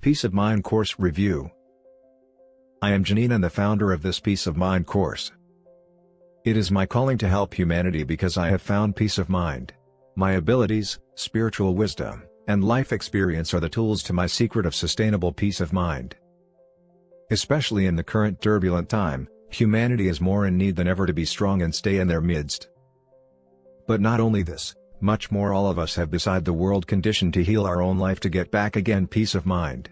Peace of Mind Course Review. I am Janine and the founder of this Peace of Mind course. It is my calling to help humanity because I have found peace of mind. My abilities, spiritual wisdom, and life experience are the tools to my secret of sustainable peace of mind. Especially in the current turbulent time, humanity is more in need than ever to be strong and stay in their midst. But not only this, much more all of us have beside the world conditioned to heal our own life to get back again peace of mind.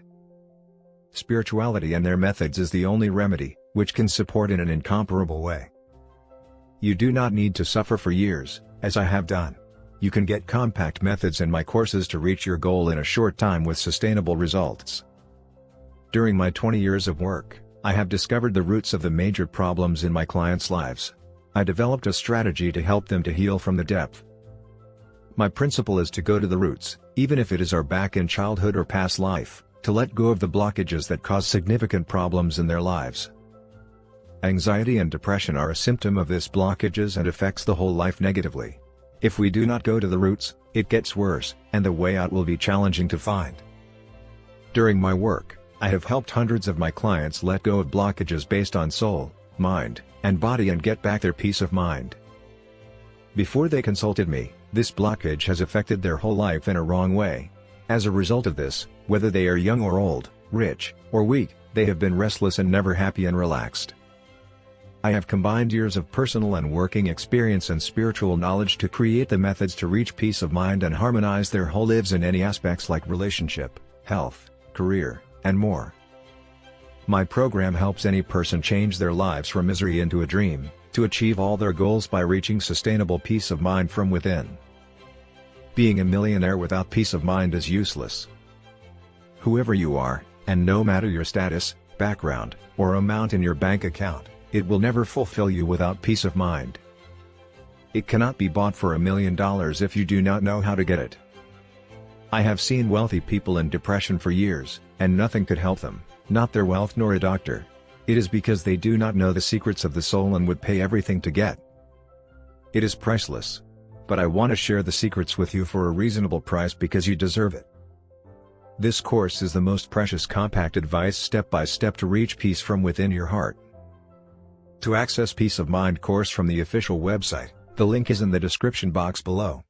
Spirituality and their methods is the only remedy, which can support in an incomparable way. You do not need to suffer for years, as I have done. You can get compact methods in my courses to reach your goal in a short time with sustainable results. During my 20 years of work, I have discovered the roots of the major problems in my clients' lives. I developed a strategy to help them to heal from the depth. My principle is to go to the roots, even if it is our back in childhood or past life, to let go of the blockages that cause significant problems in their lives. Anxiety and depression are a symptom of this blockages and affects the whole life negatively. If we do not go to the roots, it gets worse, and the way out will be challenging to find. During my work, I have helped hundreds of my clients let go of blockages based on soul, mind, and body and get back their peace of mind. Before they consulted me, this blockage has affected their whole life in a wrong way. As a result of this, whether they are young or old, rich or weak, they have been restless and never happy and relaxed. I have combined years of personal and working experience and spiritual knowledge to create the methods to reach peace of mind and harmonize their whole lives in any aspects like relationship, health, career, and more. My program helps any person change their lives from misery into a dream, to achieve all their goals by reaching sustainable peace of mind from within. Being a millionaire without peace of mind is useless. Whoever you are, and no matter your status, background, or amount in your bank account, it will never fulfill you without peace of mind. It cannot be bought for $1 million if you do not know how to get it. I have seen wealthy people in depression for years, and nothing could help them, not their wealth nor a doctor. It is because they do not know the secrets of the soul and would pay everything to get. It is priceless. But I want to share the secrets with you for a reasonable price because you deserve it. This course is the most precious compact advice step by step to reach peace from within your heart. To access Peace of Mind course from the official website, the link is in the description box below.